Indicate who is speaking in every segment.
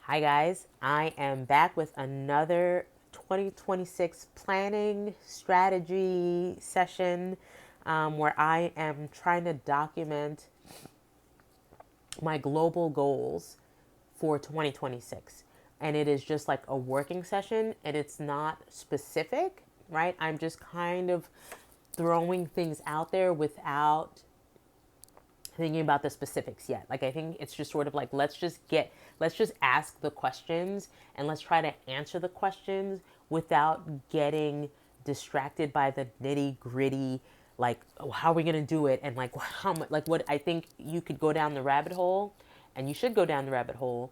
Speaker 1: Hi, guys. I am back with another 2026 planning strategy session where I am trying to document my global goals for 2026. And it is just like a working session and it's not specific, right? I'm just kind of throwing things out there without thinking about the specifics yet. Like I think it's just sort of like let's just ask the questions and let's try to answer the questions without getting distracted by the nitty gritty, like, oh, how are we gonna do it, and like how much, like what I think you could go down the rabbit hole, and you should go down the rabbit hole,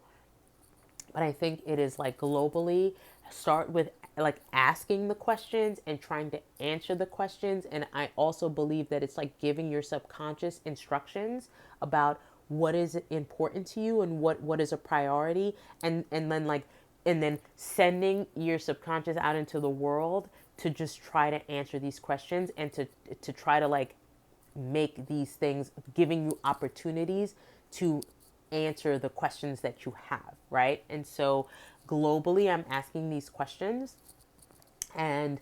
Speaker 1: but I think it is like globally start with like asking the questions and trying to answer the questions. And I also believe that it's like giving your subconscious instructions about what is important to you and what is a priority, and then like and then sending your subconscious out into the world to just try to answer these questions and to try to like make these things, giving you opportunities to answer the questions that you have, right? And so globally, I'm asking these questions and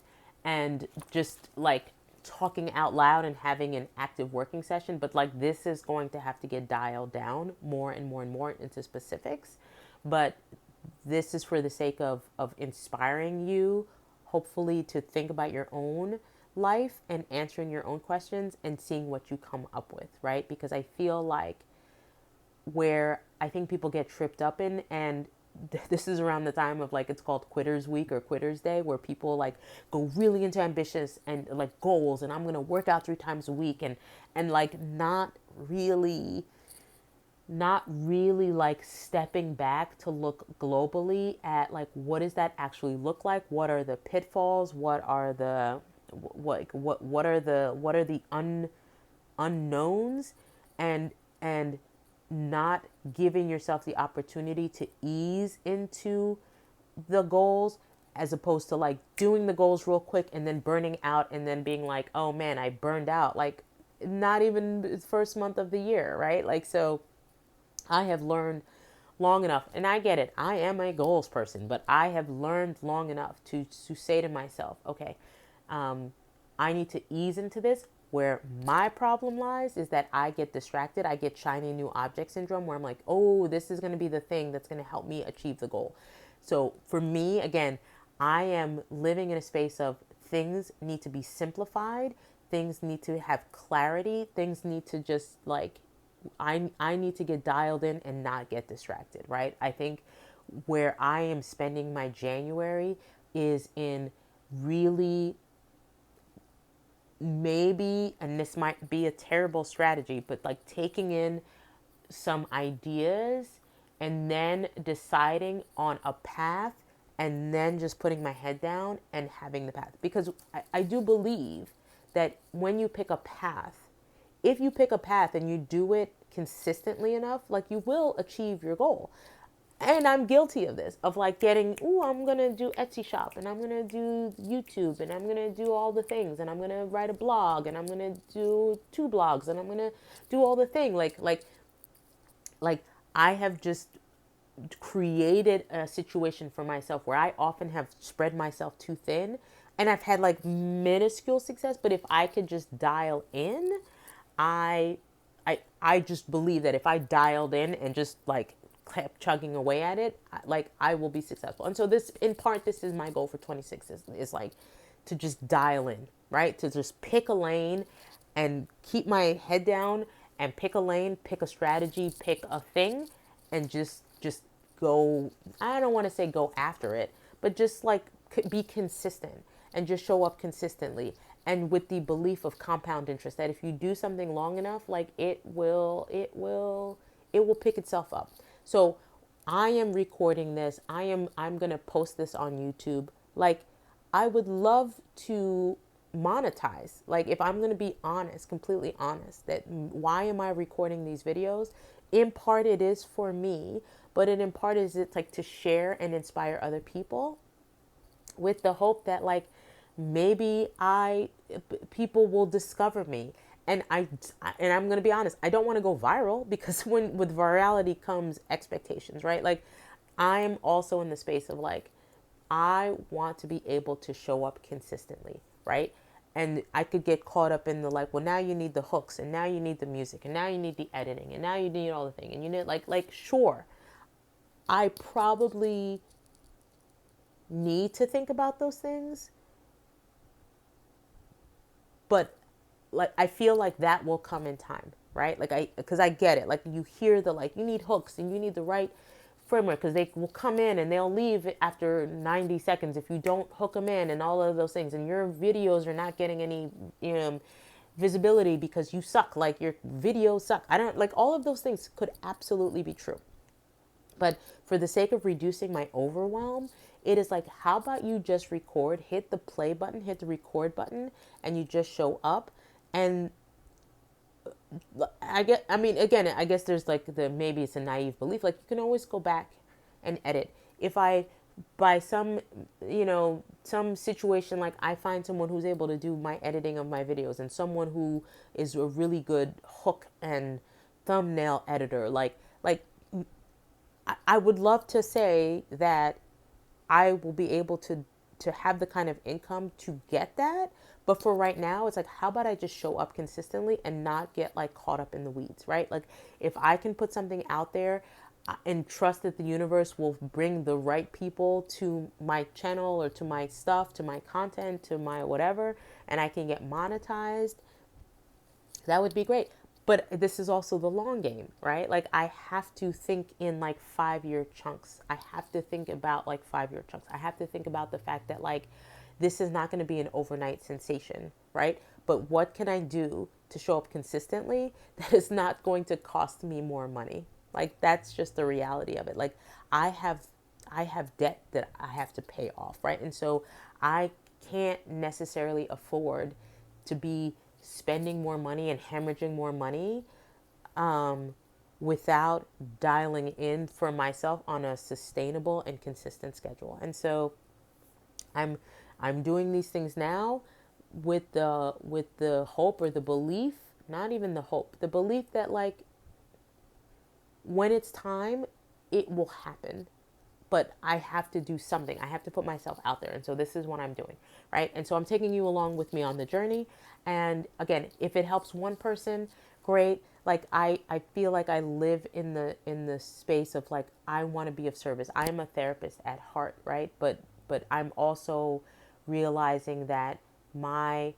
Speaker 1: just like talking out loud and having an active working session, but like this is going to have to get dialed down more and more and more into specifics. But this is for the sake of inspiring you, hopefully, to think about your own life and answering your own questions and seeing what you come up with, right? Because I feel like where I think people get tripped up in, and this is around the time of like it's called Quitters Week or Quitters Day, where people like go really into ambitious and like goals, and I'm gonna work out 3 times a week, and like not really like stepping back to look globally at like what does that actually look like, what are the pitfalls, what are the unknowns, and and not giving yourself the opportunity to ease into the goals, as opposed to like doing the goals real quick and then burning out and then being like, oh man, I burned out, like not even the first month of the year, right? Like, so I have learned long enough, and I get it, I am a goals person, but I have learned long enough to say to myself, okay, um, I need to ease into this. Where my problem lies is that I get distracted. I get shiny new object syndrome, where I'm like, oh, this is going to be the thing that's going to help me achieve the goal. So for me, again, I am living in a space of things need to be simplified, things need to have clarity, things need to just like I need to get dialed in and not get distracted, right? I think where I am spending my January is in really, maybe, and this might be a terrible strategy, but like taking in some ideas and then deciding on a path and then just putting my head down and having the path. Because I do believe that when you pick a path, if you pick a path and you do it consistently enough, like you will achieve your goal. And I'm guilty of this, of like getting, oh, I'm gonna do Etsy shop, and I'm gonna do YouTube, and I'm gonna do all the things, and I'm gonna write a blog, and I'm gonna do 2 blogs, and I'm gonna do all the thing. Like I have just created a situation for myself where I often have spread myself too thin, and I've had like minuscule success. But if I could just dial in, I I just believe that if I dialed in and just like kept chugging away at it, like I will be successful. And so this, in part, this is my goal for 26 is like to just dial in, right? To just pick a lane and keep my head down and pick a lane, pick a strategy, pick a thing, and just go. I don't want to say go after it, but just like be consistent and just show up consistently, and with the belief of compound interest, that if you do something long enough, like it will pick itself up. So I am recording this. I'm going to post this on YouTube. Like, I would love to monetize. Like, if I'm going to be honest, completely honest, that why am I recording these videos? In part it is for me, but in part is it's like to share and inspire other people, with the hope that like maybe I people will discover me. And I'm going to be honest, I don't want to go viral, because when with virality comes expectations, right? Like I'm also in the space of like, I want to be able to show up consistently, right? And I could get caught up in the like, well, now you need the hooks, and now you need the music, and now you need the editing, and now you need all the thing, and you need sure, I probably need to think about those things, but like I feel like that will come in time, right? Like because I get it. Like you hear the like you need hooks and you need the right framework because they will come in and they'll leave after 90 seconds if you don't hook them in and all of those things, and your videos are not getting any visibility because you suck. Like your videos suck. I don't like all of those things could absolutely be true. But for the sake of reducing my overwhelm, it is like, how about you just record, hit the play button, hit the record button, and you just show up. And I mean, again, I guess there's like maybe it's a naive belief. Like you can always go back and edit. If I, by some, some situation, like I find someone who's able to do my editing of my videos and someone who is a really good hook and thumbnail editor, like I would love to say that I will be able to have the kind of income to get that. But for right now, it's like, how about I just show up consistently and not get like caught up in the weeds, right? Like if I can put something out there and trust that the universe will bring the right people to my channel or to my stuff, to my content, to my whatever, and I can get monetized, that would be great. But this is also the long game, right? Like I have to think in like 5 year chunks. I have to think about like 5 year chunks. I have to think about the fact that like this is not going to be an overnight sensation, right? But what can I do to show up consistently that is not going to cost me more money? Like that's just the reality of it. Like I have I have debt that I have to pay off, right? And so I can't necessarily afford to be spending more money and hemorrhaging more money without dialing in for myself on a sustainable and consistent schedule. And so I'm I'm doing these things now with the hope or the belief, not even the hope, the belief that like when it's time, it will happen. But I have to do something. I have to put myself out there. And so this is what I'm doing, right? And so I'm taking you along with me on the journey. And again, if it helps one person, great. Like I feel like I live in the space of like I want to be of service. I am a therapist at heart, right? But I'm also realizing that my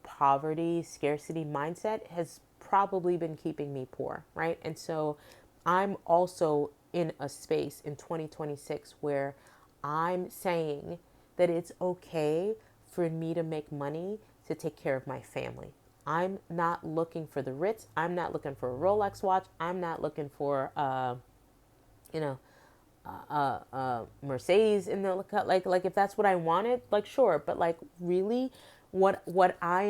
Speaker 1: poverty, scarcity mindset has probably been keeping me poor, right? And so I'm also in a space in 2026 where I'm saying that it's okay for me to make money to take care of my family. I'm not looking for the Ritz. I'm not looking for a Rolex watch. I'm not looking for, you know, Mercedes in the like if that's what I wanted, like sure, but like really, what I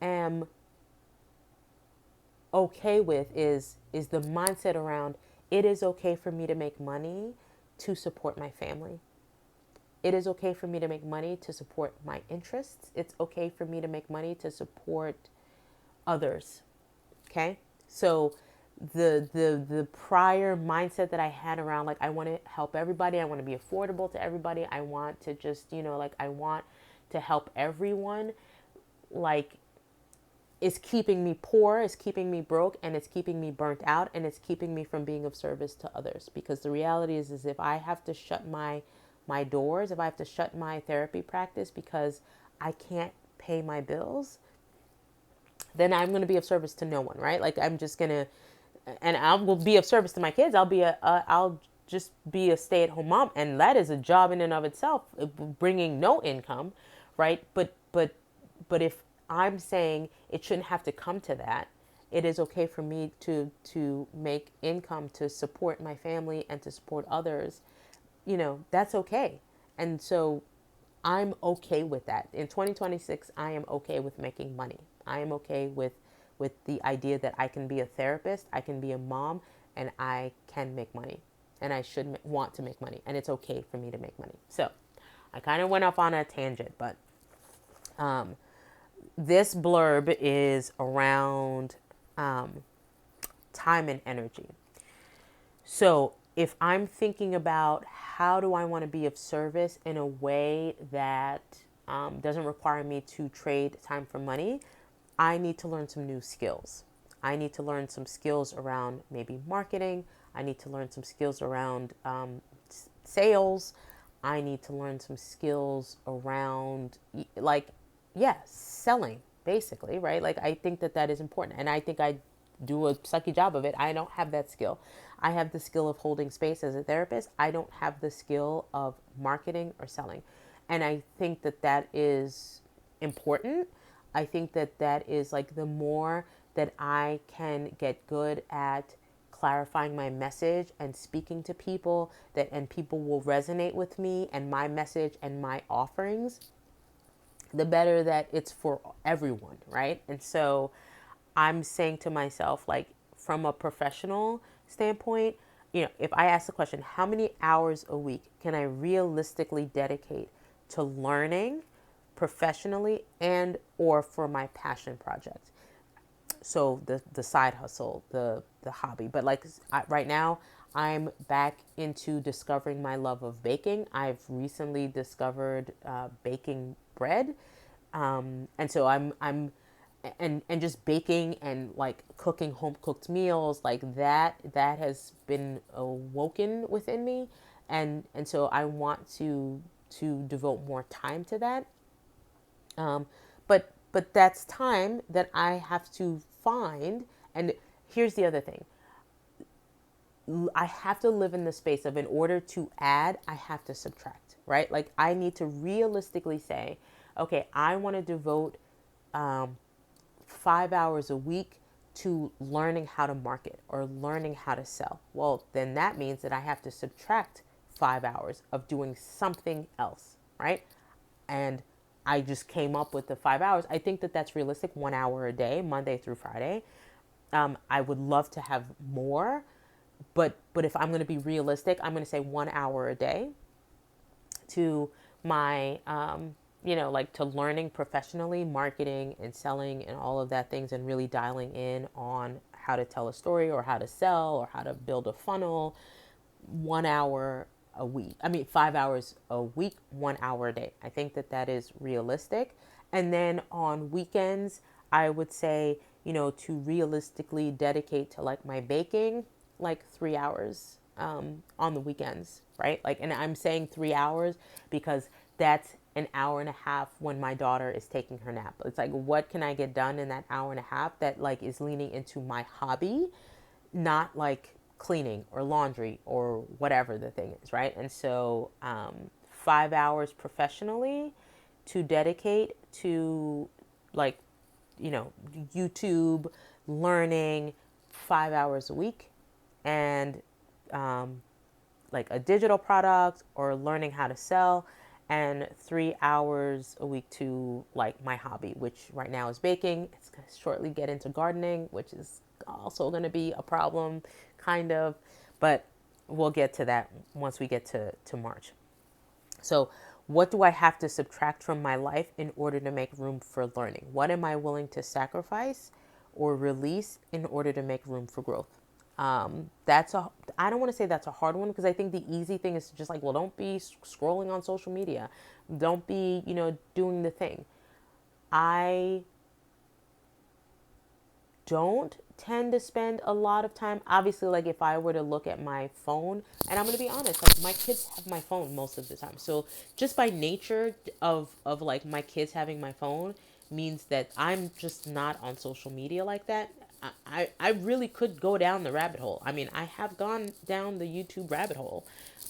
Speaker 1: am okay with is the mindset around it is okay for me to make money to support my family. It is okay for me to make money to support my interests. It's okay for me to make money to support others. Okay? So the prior mindset that I had around like I want to help everybody, I want to be affordable to everybody, I want to just, like I want to help everyone, like is keeping me poor, is keeping me broke, and it's keeping me burnt out, and it's keeping me from being of service to others. Because the reality is if I have to shut my doors, if I have to shut my therapy practice because I can't pay my bills, then I'm going to be of service to no one, right? Like I'm just going to, and I will be of service to my kids. I'll just be a stay-at-home mom, and that is a job in and of itself, bringing no income, right? But if I'm saying it shouldn't have to come to that, it is okay for me to make income to support my family and to support others. That's okay. And so I'm okay with that. In 2026, I am okay with making money. I am okay with the idea that I can be a therapist, I can be a mom, and I can make money. And I should want to make money. And it's okay for me to make money. So I kind of went off on a tangent, but this blurb is around time and energy. So if I'm thinking about how do I want to be of service in a way that doesn't require me to trade time for money, I need to learn some new skills. I need to learn some skills around maybe marketing. I need to learn some skills around sales. I need to learn some skills around, like, yeah, selling, basically, right? Like, I think that that is important. And I think I do a sucky job of it. I don't have that skill. I have the skill of holding space as a therapist. I don't have the skill of marketing or selling. And I think that that is important. I think that that is like the more that I can get good at clarifying my message and speaking to people that and people will resonate with me and my message and my offerings, the better that it's for everyone, right? And so I'm saying to myself, like, from a professional standpoint, if I ask the question, how many hours a week can I realistically dedicate to learning professionally and or for my passion project? So the side hustle, the hobby. But like right now, I'm back into discovering my love of baking. I've recently discovered baking bread, and so and just baking and like cooking home cooked meals like that has been awoken within me, and so I want to devote more time to that. But that's time that I have to find. And here's the other thing: I have to live in the space of, in order to add, I have to subtract, right? Like, I need to realistically say, okay, I want to devote 5 hours a week to learning how to market or learning how to sell. Well, then that means that I have to subtract 5 hours of doing something else, right? And I just came up with the 5 hours. I think that that's realistic, 1 hour a day, Monday through Friday. I would love to have more, but if I'm going to be realistic, I'm going to say 1 hour a day to my like to learning professionally, marketing and selling and all of that things, and really dialing in on how to tell a story or how to sell or how to build a funnel. 1 hour a week, I mean 5 hours a week, 1 hour a day. I think that that is realistic. And then on weekends, I would say, to realistically dedicate to like my baking, like 3 hours on the weekends, right? Like, and I'm saying 3 hours because that's an hour and a half when my daughter is taking her nap. It's like, what can I get done in that hour and a half that like is leaning into my hobby, not like cleaning or laundry or whatever the thing is, right? And so 5 hours professionally to dedicate to, like, YouTube learning, 5 hours a week, and like a digital product or learning how to sell, and 3 hours a week to like my hobby, which right now is baking. It's going to shortly get into gardening, which is also going to be a problem, kind of, but we'll get to that once we get to March. So, what do I have to subtract from my life in order to make room for learning? What am I willing to sacrifice or release in order to make room for growth? I don't want to say that's a hard one, because I think the easy thing is to just like, well, don't be scrolling on social media. Don't be, doing the thing. I don't tend to spend a lot of time. Obviously, like if I were to look at my phone, and I'm going to be honest, like my kids have my phone most of the time. So just by nature of like my kids having my phone means that I'm just not on social media like that. I really could go down the rabbit hole. I mean, I have gone down the YouTube rabbit hole.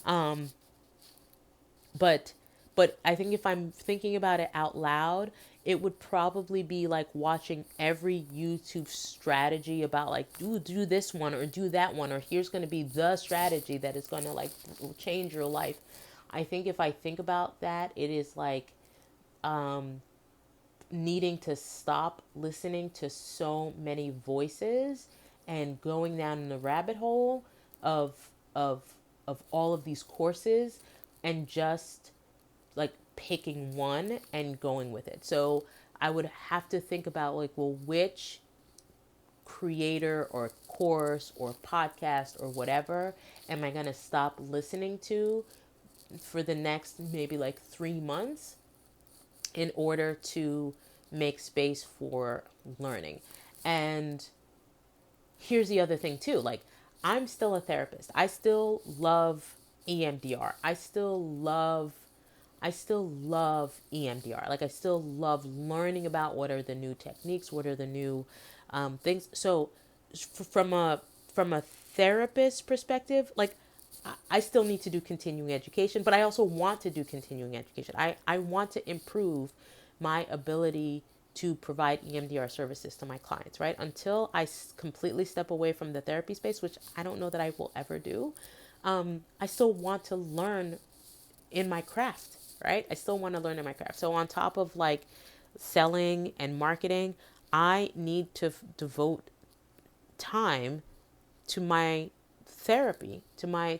Speaker 1: Um, but I think if I'm thinking about it out loud, it would probably be like watching every YouTube strategy about like do this one or do that one, or here's going to be the strategy that is going to like change your life. I think if I think about that, it is like needing to stop listening to so many voices and going down in the rabbit hole of of of all of these courses, and just like picking one and going with it. So I would have to think about like, well, which creator or course or podcast or whatever am I going to stop listening to for the next maybe like 3 months in order to make space for learning? And here's the other thing too, like, I'm still a therapist. I still love EMDR. I still love EMDR. Like, I still love learning about what are the new techniques, what are the new things. So from a therapist perspective, like, I still need to do continuing education, but I also want to do continuing education. I want to improve my ability to provide EMDR services to my clients, right? Until I completely step away from the therapy space, which I don't know that I will ever do, I still want to learn in my craft, right? I still want to learn in my craft. So on top of like selling and marketing, I need to devote time to my therapy, to my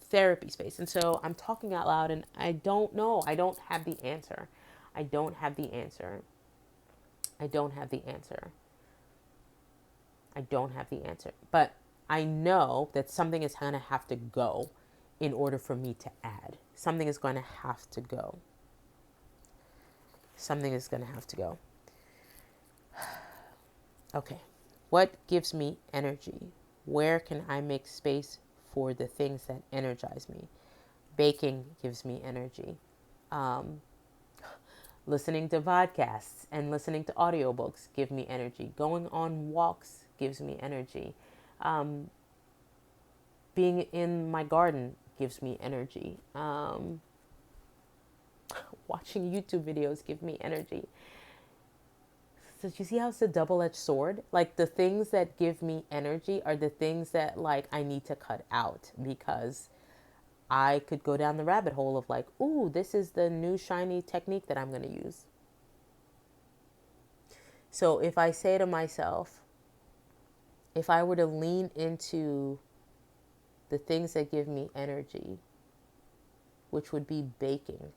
Speaker 1: therapy space. And so I'm talking out loud and I don't know. I don't have the answer. I don't have the answer. I don't have the answer. I don't have the answer. But I know that something is going to have to go in order for me to add. Something is going to have to go. Something is going to have to go. Okay. What gives me energy? Where can I make space for the things that energize me? Baking gives me energy. Um, Listening to podcasts and listening to audiobooks give me energy. Going on walks gives me energy. Um, Being in my garden gives me energy. Watching YouTube videos give me energy. So you see how it's a double-edged sword? Like, the things that give me energy are the things that like I need to cut out, because I could go down the rabbit hole of like, ooh, this is the new shiny technique that I'm going to use. So if I say to myself, if I were to lean into the things that give me energy, which would be baking,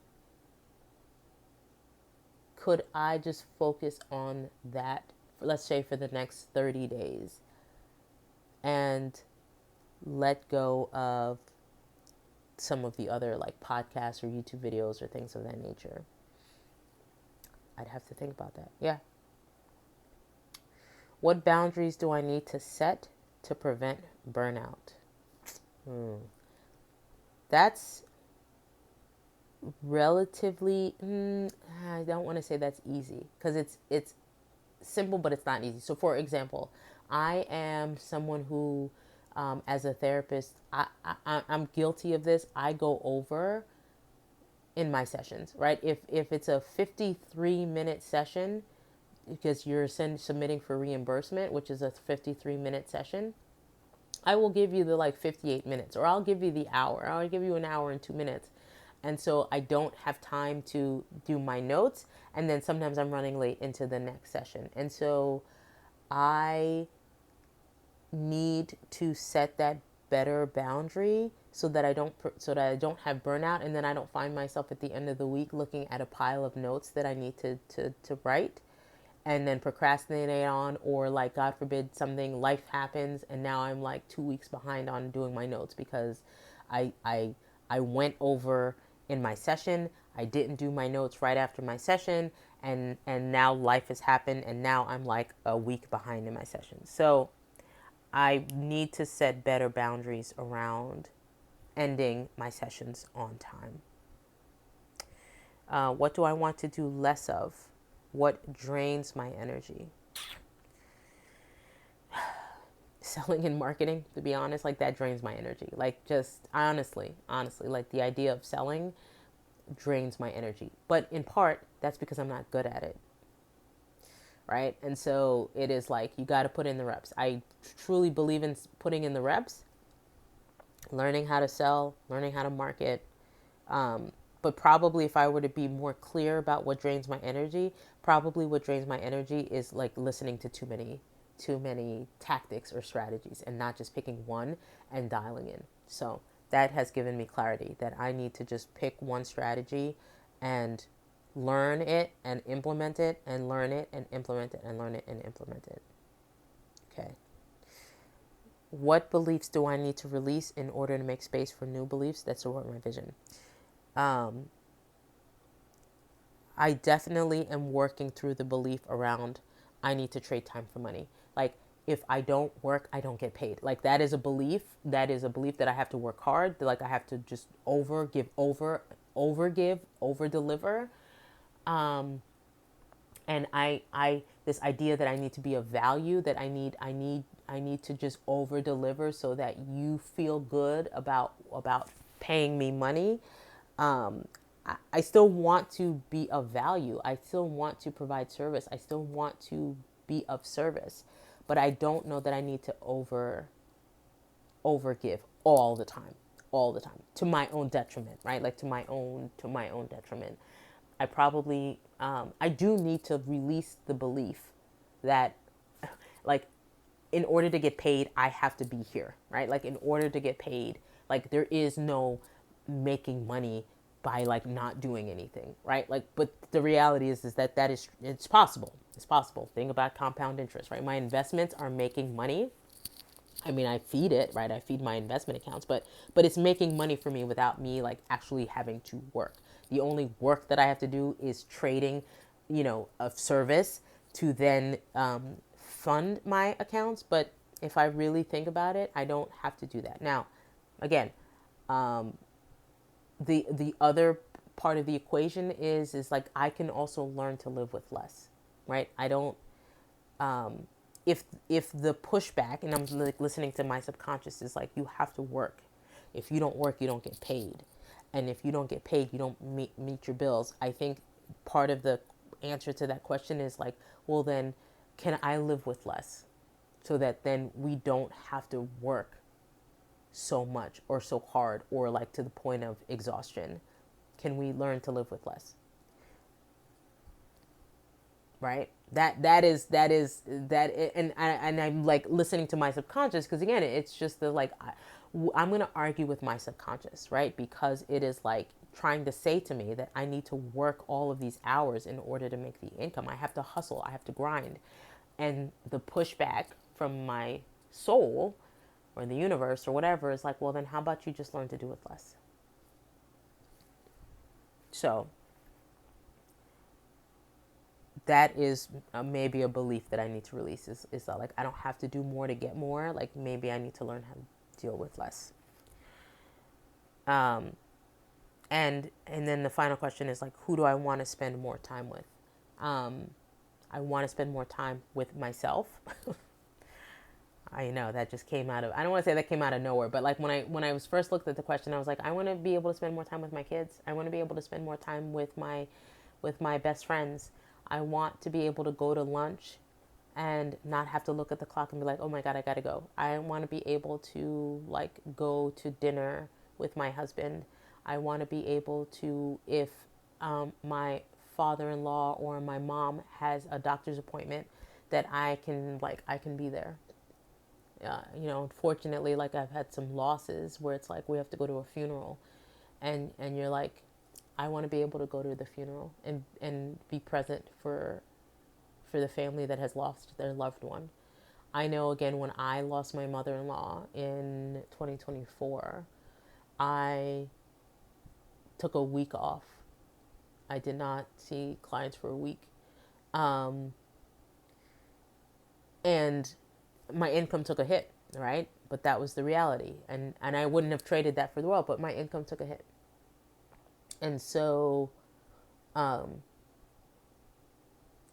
Speaker 1: could I just focus on that, let's say for the next 30 days, and let go of some of the other like podcasts or YouTube videos or things of that nature? I'd have to think about that. Yeah. What boundaries do I need to set to prevent burnout? That's relatively, I don't want to say that's easy, because it's simple, but it's not easy. So for example, I am someone who, as a therapist, I'm guilty of this. I go over in my sessions, right? If it's a 53-minute session, because you're submitting for reimbursement, which is a 53-minute session, I will give you the like 58 minutes, or I'll give you the hour. I'll give you an hour and 2 minutes. And so I don't have time to do my notes. And then sometimes I'm running late into the next session. And so I need to set that better boundary so that I don't have burnout, and then I don't find myself at the end of the week looking at a pile of notes that I need to write and then procrastinate on, or like, God forbid, something, life happens and now I'm like 2 weeks behind on doing my notes because I I I went over in my session, I didn't do my notes right after my session, and now life has happened and now I'm like a week behind in my session. So I need to set better boundaries around ending my sessions on time. What do I want to do less of? What drains my energy? Selling and marketing, to be honest, like, that drains my energy. Like, just honestly, like, the idea of selling drains my energy. But in part, that's because I'm not good at it. Right? And so it is like, you got to put in the reps. I truly believe in putting in the reps, learning how to sell, learning how to market. But probably if I were to be more clear about what drains my energy, probably what drains my energy is like listening to too many tactics or strategies and not just picking one and dialing in. So that has given me clarity that I need to just pick one strategy and learn it and implement it, and learn it and implement it, and learn it and implement it. Okay. What beliefs do I need to release in order to make space for new beliefs that support my vision? Um, I definitely am working through the belief around I need to trade time for money. Like, if I don't work, I don't get paid. Like, that is a belief. That is a belief that I have to work hard. Like, I have to just over deliver. Um, and this idea that I need to be of value, that I need to just over deliver so that you feel good about paying me money. I still want to be of value. I still want to provide service. I still want to be of service, but I don't know that I need to overgive all the time to my own detriment, right? Like to my own detriment. I probably I do need to release the belief that like in order to get paid, I have to be here, right? Like in order to get paid, like there is no making money by like not doing anything, right? Like, but the reality is that it's possible. It's possible. Think about compound interest, right? My investments are making money. I mean, I feed it, right? I feed my investment accounts, but it's making money for me without me like actually having to work. The only work that I have to do is trading, of service to then fund my accounts. But if I really think about it, I don't have to do that. Now, again, the other part of the equation is like I can also learn to live with less, right? I don't if the pushback, and I'm like listening to my subconscious, is like you have to work. If you don't work, you don't get paid, and if you don't get paid, you don't meet your bills. I think part of the answer to that question is like, well then, can I live with less, so that then we don't have to work so much or so hard or like to the point of exhaustion? Can we learn to live with less? Right? And I'm like listening to my subconscious because again, it's just the like I'm gonna argue with my subconscious, right? Because it is like trying to say to me that I need to work all of these hours in order to make the income. I have to hustle. I have to grind, and the pushback from my soul or the universe or whatever is like, well, then how about you just learn to do with less? So that is maybe a belief that I need to release is that like I don't have to do more to get more. Like maybe I need to learn how to deal with less. Um, and then the final question is like, who do I want to spend more time with? Um, I want to spend more time with myself. I know that just came out of, I don't want to say that came out of nowhere, but like when I was first looked at the question, I was like, I want to be able to spend more time with my kids. I want to be able to spend more time with my best friends. I want to be able to go to lunch and not have to look at the clock and be like, oh my God, I gotta go. I want to be able to like go to dinner with my husband. I want to be able to, if my father-in-law or my mom has a doctor's appointment, that I can be there. Unfortunately, like I've had some losses where it's like we have to go to a funeral, and you're like, I want to be able to go to the funeral and be present for the family that has lost their loved one. I know again when I lost my mother-in-law in 2024, I took a week off. I did not see clients for a week. Um, and my income took a hit, right? But that was the reality. And I wouldn't have traded that for the world, but my income took a hit. And so um,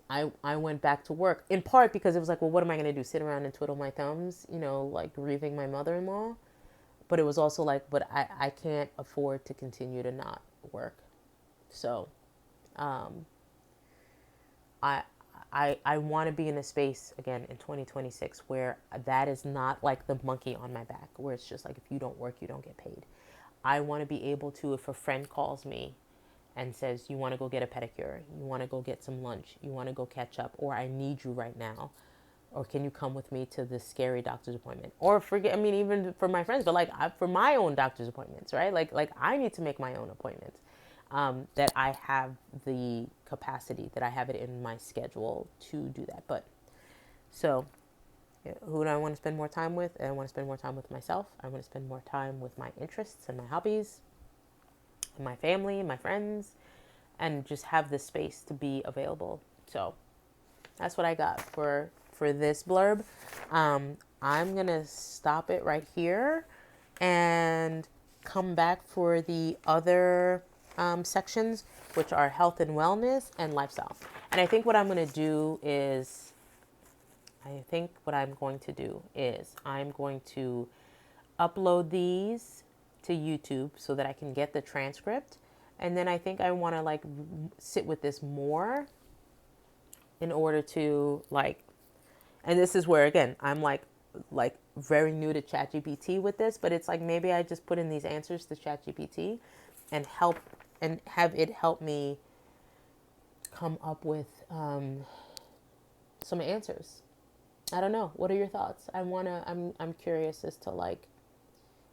Speaker 1: I went back to work in part because it was like, well, what am I going to do? Sit around and twiddle my thumbs, like grieving my mother in law? But it was also like, but I can't afford to continue to not work. So um, I, I want to be in a space again in 2026 where that is not like the monkey on my back, where it's just like, if you don't work, you don't get paid. I want to be able to, if a friend calls me and says, you want to go get a pedicure, you want to go get some lunch, you want to go catch up, or I need you right now, or can you come with me to this scary doctor's appointment? Or forget, I mean, even for my friends, but like for my own doctor's appointments, right? Like I need to make my own appointments. That I have the capacity, that I have it in my schedule to do that. But so Who do I want to spend more time with? I want to spend more time with myself. I want to spend more time with my interests and my hobbies, and my family, and my friends, and just have the space to be available. So that's what I got for this blurb. I'm gonna stop it right here and come back for the other sections, which are health and wellness and lifestyle. And I think what I'm going to do is, I'm going to upload these to YouTube so that I can get the transcript. And then I think I want to like sit with this more in order to like, and this is where again, I'm like very new to ChatGPT with this, but it's like maybe I just put in these answers to ChatGPT and have it help me come up with some answers. I don't know. What are your thoughts? I'm curious as to like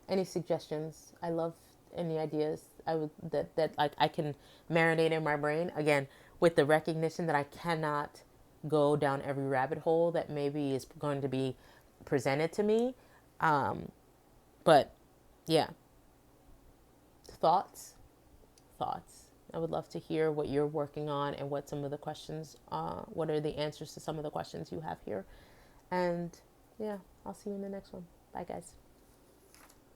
Speaker 1: any suggestions. I love any ideas that like I can marinate in my brain again with the recognition that I cannot go down every rabbit hole that maybe is going to be presented to me. But yeah, thoughts, thoughts. I would love to hear what you're working on and what some of the questions, what are the answers to some of the questions you have here. And yeah, I'll see you in the next one. Bye, guys.